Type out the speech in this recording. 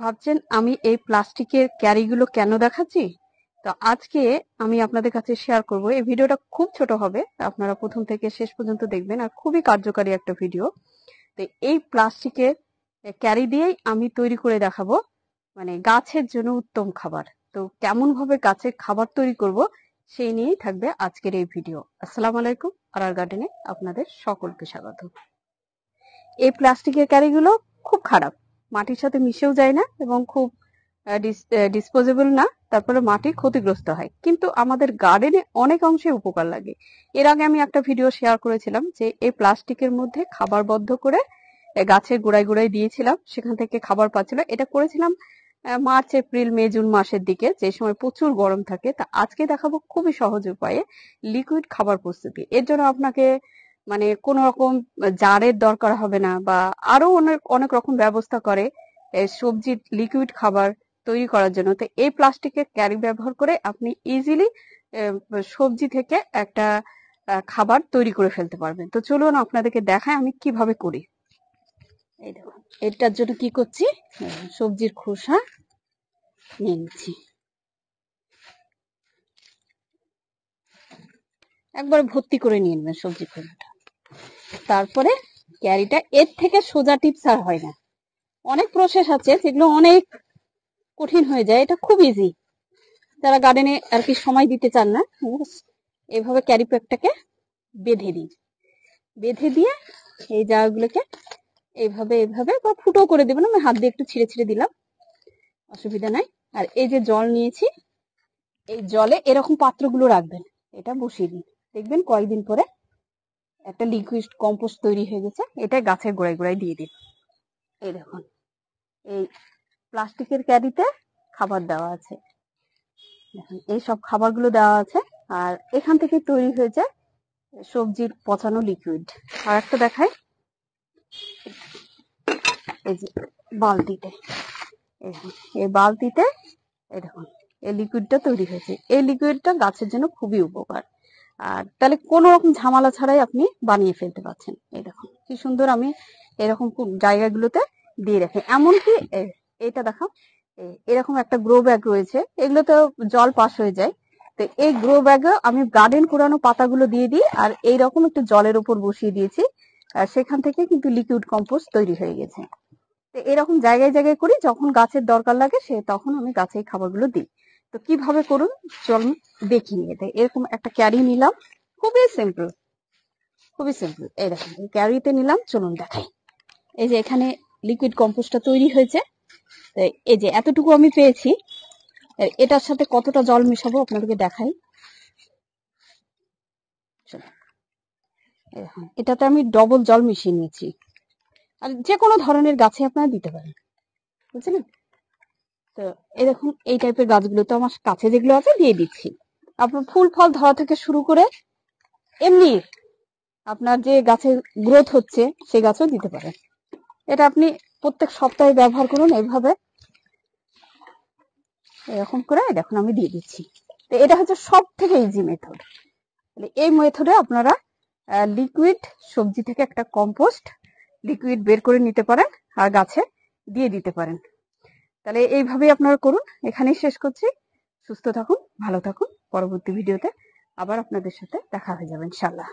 ভাবছেন আমি এই প্লাস্টিকের ক্যারিগুলো কেন দেখাচ্ছি? তো আজকে আমি আপনাদের কাছে শেয়ার করব। এই ভিডিওটা খুব ছোট হবে, আপনারা প্রথম থেকে শেষ পর্যন্ত দেখবেন, আর খুবই কার্যকারী একটা ভিডিও। তো এই প্লাস্টিকের ক্যারি দিয়েই আমি তৈরি করে দেখাবো মানে গাছের জন্য উত্তম খাবার। তো কেমন ভাবে গাছের খাবার তৈরি করব সেই নিয়েই থাকবে আজকের এই ভিডিও। আসসালামু আলাইকুম, আর গার্ডেনে আপনাদের সকলকে স্বাগত। এই প্লাস্টিকের ক্যারিগুলো খুব খারাপ, মাটির সাথে মিশেও যায় না এবং খুব ডিসপোজেবল না, তারপরে মাটি ক্ষতিগ্রস্ত হয়, কিন্তু আমাদের গার্ডেনে অনেক অংশে উপকার লাগে। এর আগে আমি একটা ভিডিও শেয়ার করেছিলাম যে এই প্লাস্টিকের মধ্যে খাবার বদ্ধ করে গাছের গোড়ায় গোড়ায় দিয়েছিলাম, সেখান থেকে খাবার পাচ্ছিল। এটা করেছিলাম মার্চ এপ্রিল মে জুন মাসের দিকে, যে সময় প্রচুর গরম থাকে। তা আজকে দেখাবো খুবই সহজ উপায়ে লিকুইড খাবার প্রস্তুতি। এর জন্য আপনাকে মানে কোন রকম জারের দরকার হবে না, বা আরো অনেক অনেক রকম ব্যবস্থা করে সবজির লিকুইড খাবার তৈরি করার জন্য। তো এই প্লাস্টিকের ক্যারি ব্যবহার করে আপনি ইজিলি সবজি থেকে একটা খাবার তৈরি করে ফেলতে পারবেন। তো চলুন আপনাদেরকে দেখাই আমি কিভাবে করি। এই দেখুন, এটার জন্য কি করছি, সবজির খোসা নিয়ে নিচ্ছি, একবার ভর্তি করে নিয়ে নেবেন সবজি খোসাটা। তারপরে ক্যারিটা এর থেকে সোজা টিপস আর হয় না, অনেক প্রসেস আছে যেগুলো অনেক কঠিন হয়ে যায়। এটা খুব ইজি, যারা গার্ডেনে আর কি সময় দিতে চান না, এইভাবে ক্যারি প্যাকটাকে বেঁধে দিই। বেঁধে দিয়ে এই জায়গাগুলোকে এইভাবে এইভাবে বা ফুটো করে দেবেন, আমি হাত দিয়ে একটু ছিঁড়ে ছিঁড়ে দিলাম, অসুবিধা নাই। আর এই যে জল নিয়েছি, এই জলে এরকম পাত্রগুলো রাখবেন, এটা বসিয়ে দিন, দেখবেন কয়েকদিন পরে একটা লিকুইড কম্পোস্ট তৈরি হয়ে গেছে। এটা গাছের গোড়ায় গোড়ায় দিয়ে দিন। এই দেখুন, এই প্লাস্টিকের ক্যারিতে খাবার দেওয়া আছে, দেখুন এই সব খাবারগুলো দেওয়া আছে, আর এখান থেকে তৈরি হয়েছে সবজির পচানো লিকুইড। আর একটা দেখাই, এই যে বালতিতে, এই বালতিতে এই দেখুন এই লিকুইডটা তৈরি হয়েছে। এই লিকুইডটা গাছের জন্য খুবই উপকার, আর তাহলে কোনো রকম ঝামেলা ছাড়াই আপনি বানিয়ে ফেলতে পারছেন। এই দেখুন কি সুন্দর আমি এরকম জায়গাগুলোতে দিয়ে রাখি। এমনকি এটা দেখো, এরকম একটা গ্রো ব্যাগ রয়েছে, এগুলোতে জল পাস হয়ে যায়। তো এই গ্রো ব্যাগে আমি গার্ডেন কুড়ানো পাতাগুলো দিয়ে দিই, আর এইরকম একটু জলের উপর বসিয়ে দিয়েছি, আর সেখান থেকে কিন্তু লিকুইড কম্পোস্ট তৈরি হয়ে গেছে। তো এরকম জায়গায় জায়গায় করি, যখন গাছের দরকার লাগে সে তখন আমি গাছে এই খাবারগুলো দিই। তো কিভাবে করুন চলুন দেখি নিয়ে। এরকম একটা ক্যারি নিলাম, খুবই সিম্পল, খুবই সিম্পল। এই দেখুন এই ক্যারিতে নিলাম, চলুন দেখাই। এই যে এখানে লিকুইড কম্পোস্টটা তৈরি হয়েছে, এই যে এতটুকু আমি পেয়েছি, এটার সাথে কতটা জল মেশাবো আপনাদেরকে দেখাই। এটাতে আমি ডবল জল মিশিয়ে নিয়েছি, আর যে কোনো ধরনের গাছে আপনারা দিতে পারেন, বুঝলেন? তো এই দেখুন এই টাইপের গাছগুলো তো আমার কাছে যেগুলো আছে দিয়ে দিচ্ছি। আপনার ফুল ফল ধরা থেকে শুরু করে এমনি আপনার যে গাছের গ্রোথ হচ্ছে সেই গাছও দিতে পারেন। এটা আপনি প্রত্যেক সপ্তাহে ব্যবহার করুন এইভাবে, এরকম করে দেখুন আমি দিয়ে দিচ্ছি। তো এটা হচ্ছে সব থেকে ইজি মেথড। এই মেথডে আপনারা লিকুইড সবজি থেকে একটা কম্পোস্ট লিকুইড বের করে নিতে পারেন আর গাছে দিয়ে দিতে পারেন। তাহলে এইভাবেই আপনারা করুন। এখানেই শেষ করছি। সুস্থ থাকুন, ভালো থাকুন। পরবর্তী ভিডিওতে আবার আপনাদের সাথে দেখা হয়ে যাবে ইনশাআল্লাহ।